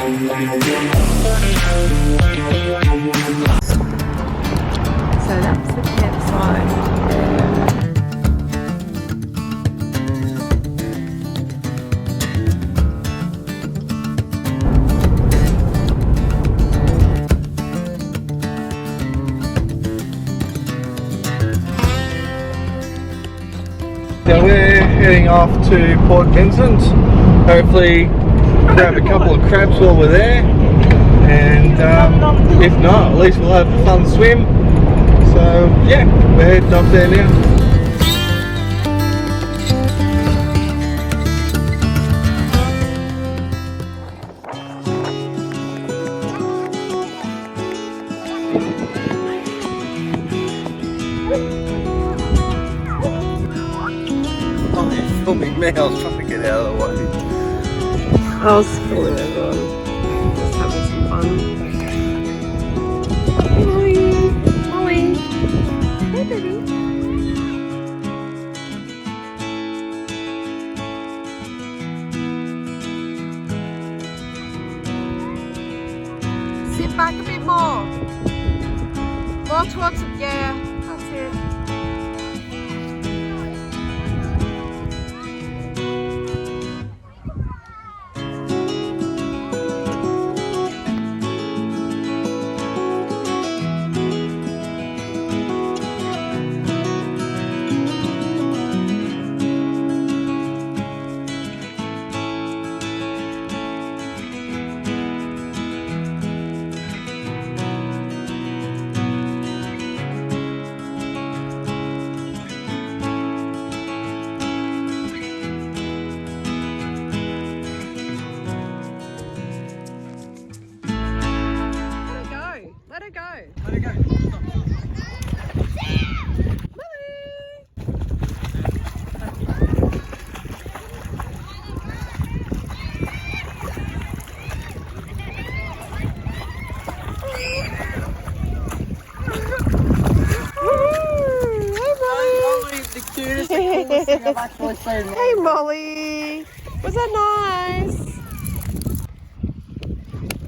So that's the campsite. So we're heading off to Port Vincent. Hopefully grab a couple of crabs while we're there, and if not, at least we'll have a fun swim. So yeah, we're heading off there now. Me, I was trying to get out of the way. I was filming everyone. Just having some fun. Hey Molly! Molly! Hey baby! Sit back a bit more. More towards it, yeah. That's it. Let her go. Let it go. The cutest, the coolest thing I've actually seen. Hey Molly! Was that nice?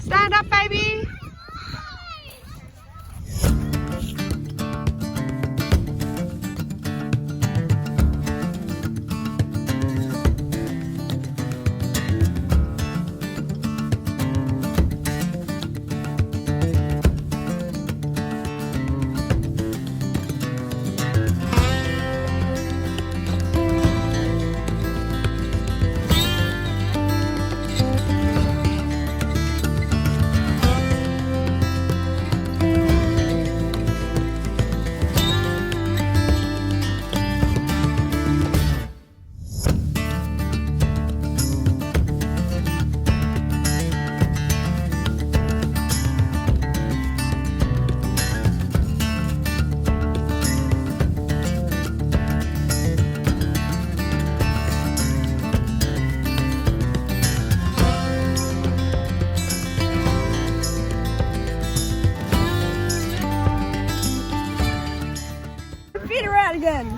Stand up, baby! Again.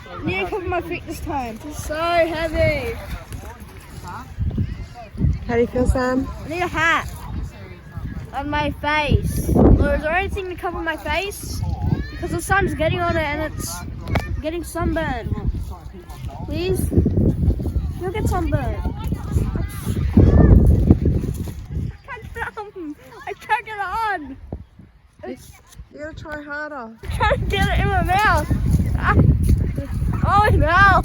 I need to cover my feet this time. It's so heavy. How do you feel, Sam? I need a hat on my face. Or is there anything to cover my face? Because the sun's getting on it and it's getting sunburned. Please? You'll get sunburned. I can't get it on. You gotta try harder. I'm trying to get it in my mouth. Oh no!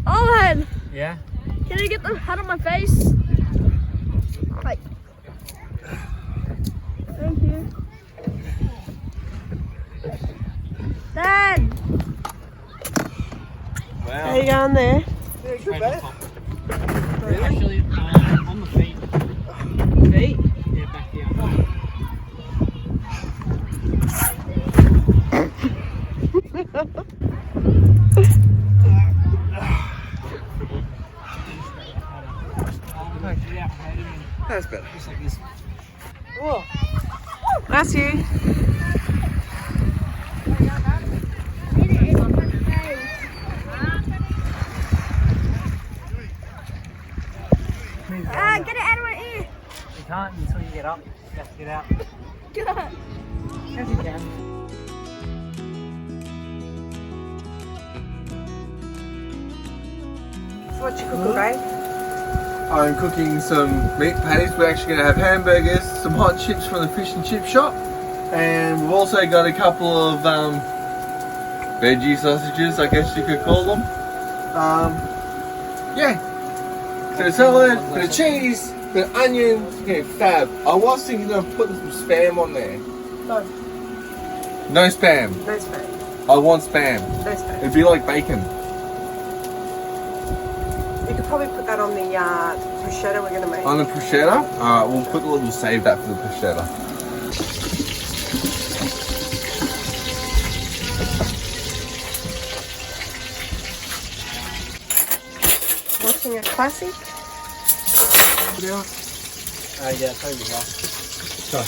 Owen! Yeah? Can you get the hat on my face? Like. Thank you. Dad! Wow. How you going there? Yeah, good bad. Really? Actually, on the feet. Feet? Yeah, back here. That's better. Just like this. Whoa. That's you. Get it out of my ear! can't until you get up. You have to get out. As you can. So what you cooking, babe? I'm cooking some meat patties. We're actually going to have hamburgers, some hot chips from the fish and chip shop, and we've also got a couple of veggie sausages, I guess you could call them. Yeah. So salad, bit of cheese, bit of onions, yeah, fab. I was thinking of putting some spam on there. No. No spam. No spam. I want spam. No spam. It'd be like bacon. You could probably put that on the bruschetta we're going to make. On the bruschetta? Alright, we'll save that for the bruschetta. Watching a classic. Yeah. Yeah, totally right. Sorry.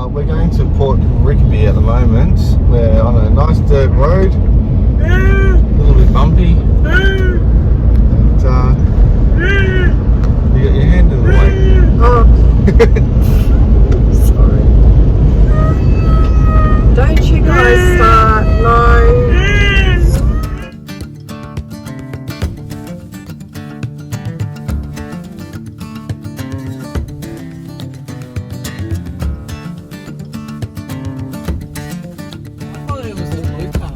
We're going to Port Rickaby at the moment. We're on a nice dirt road, a little bit bumpy, and you got your hand in the way. Oh. Sorry. Don't you guys start. No. I thought it was the blue car.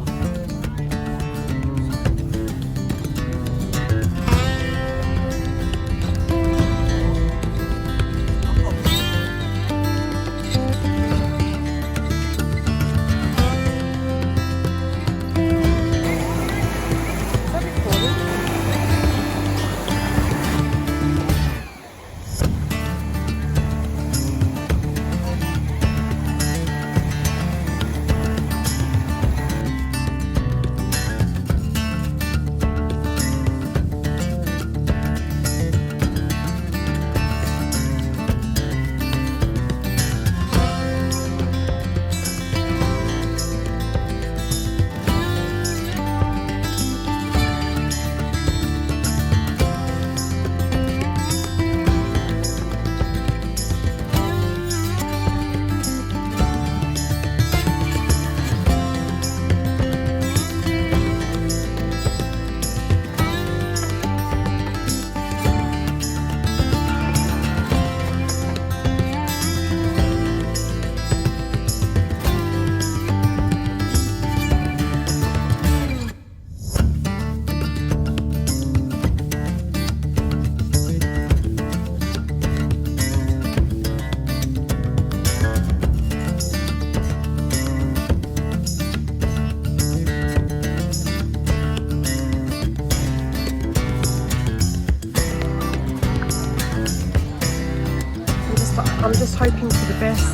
I'm just hoping for the best.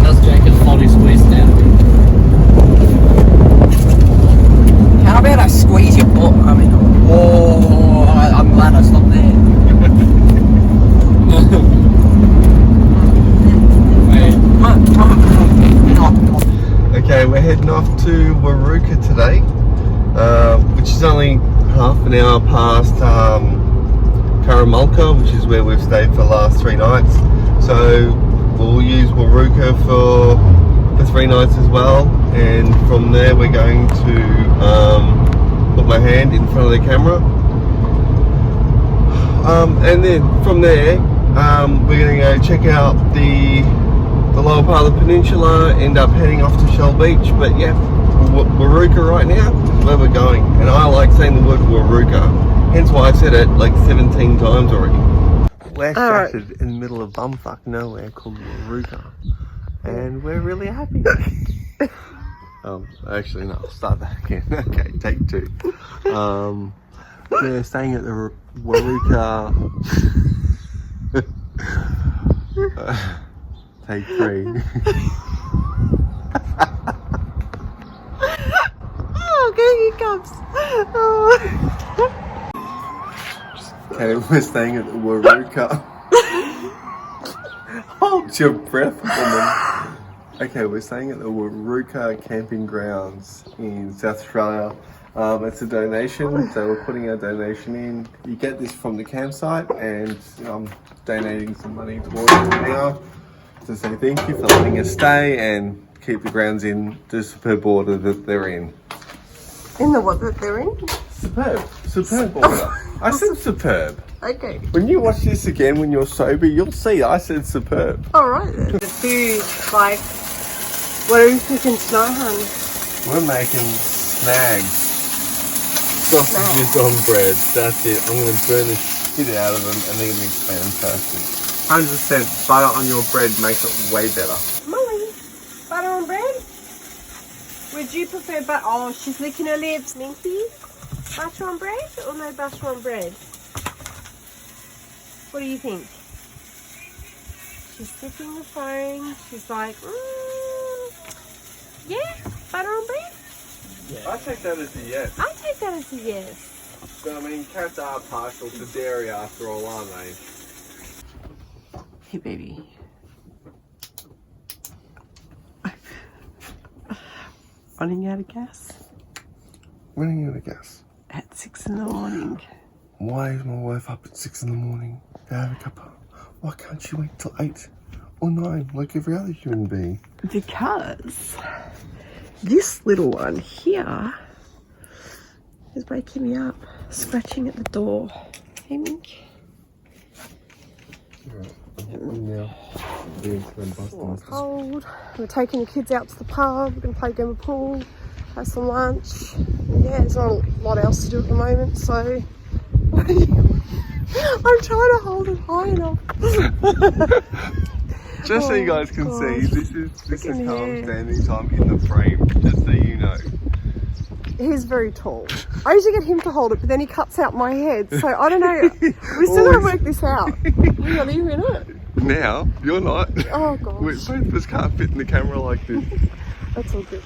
Does Jacob's body squeeze down? How about I squeeze your butt? I mean, Oh, I'm glad I stopped there. Okay, we're heading off to Warooka today, which is only half an hour past Curramulka, which is where we've stayed for the last 3 nights. So we'll use Warooka for 3 nights as well, and from there we're going to put my hand in front of the camera, and then from there We're going to go check out the lower part of the peninsula, end up heading off to Shell Beach, but yeah, Warooka right now is where we're going. And I like saying the word Warooka, hence why I said it like 17 times already. We're shattered in the middle of bumfuck nowhere called Warooka, and we're really happy. Actually no, I'll start that again. Okay, take two. We're staying at the Warooka. Take three. Oh, okay, he comes. Oh. Okay, we're staying at the Warooka. Hold your breath, woman. Okay, we're staying at the Warooka camping grounds in South Australia. It's a donation, so we're putting our donation in. You get this from the campsite, and I'm donating some money towards it now to say thank you for letting us stay and keep the grounds in the superb order that they're in. In the what that they're in? Superb order. I said superb. Okay. When you watch this again when you're sober, you'll see I said superb. Alright then. The food, like, what are you thinking tonight, hun? We're making snags. Sausages on bread, that's it. I'm going to burn the shit out of them and they're going to be fantastic. 100% butter on your bread makes it way better. Molly, butter on bread? Would you prefer butter? Oh, she's licking her lips, Minky. Butter on bread or no butter on bread? What do you think? She's sipping the phone. She's like, yeah, butter on bread? Yeah. I take that as a yes. I take that as a yes. But I mean, cats are partial to dairy after all, aren't they? Hey, baby. Running out of gas? Running out of gas. At 6 in the morning. Why is my wife up at 6 in the morning to have a cuppa? Why can't she wait till 8 or 9 like every other human being? Because this little one here is waking me up, scratching at the door. Hey, Mink. Cold. We're taking the kids out to the pub. We're going to play a game of pool, have some lunch. Yeah, there's not a lot else to do at the moment, so I'm trying to hold it high enough. Just so you guys can see, this is Callum's standing time in the frame, just so you know. He's very tall. I usually get him to hold it, but then he cuts out my head, so I don't know. We still gotta work this out. Hang on, are you in it? Now, you're not. Oh gosh. Both of us can't fit in the camera like this. That's all good.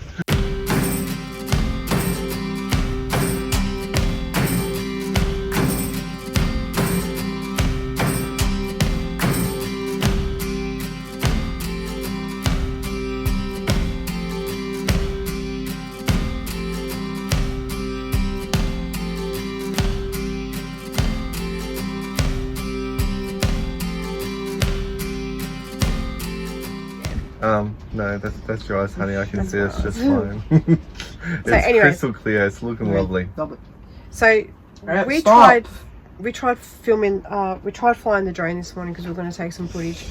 No, that's your eyes, honey. I can see it's just fine. It's anyway, crystal clear. It's looking lovely. So we tried filming. We tried flying the drone this morning because we were going to take some footage,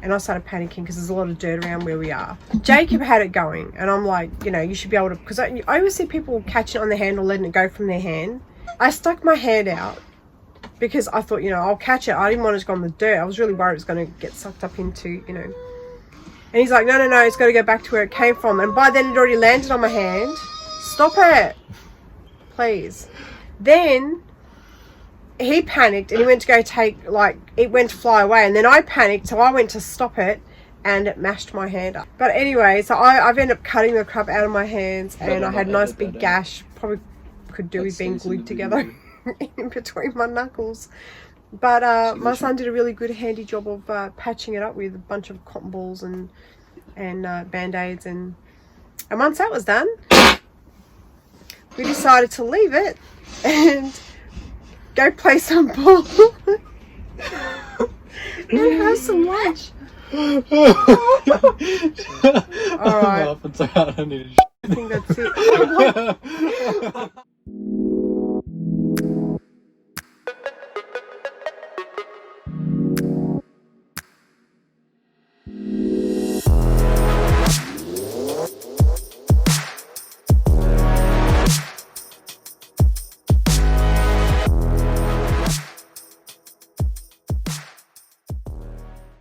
and I started panicking because there's a lot of dirt around where we are. Jacob had it going, and I'm like, you know, you should be able to, because I always see people catching it on their hand or letting it go from their hand. I stuck my hand out because I thought, you know, I'll catch it. I didn't want it to go on the dirt. I was really worried it was going to get sucked up into, you know. And he's like, no, it's got to go back to where it came from. And by then it already landed on my hand. Stop it, please. Then he panicked and he went to go take, like, it went to fly away. And then I panicked, so I went to stop it and it mashed my hand up. But anyway, so I've ended up cutting the crap out of my hands and I had a nice big gash. Probably could do with being glued together in between my knuckles. But my son did a really good handy job of patching it up with a bunch of cotton balls and band-aids, and once that was done, we decided to leave it and go play some ball and have some lunch. Alright, I think that's it.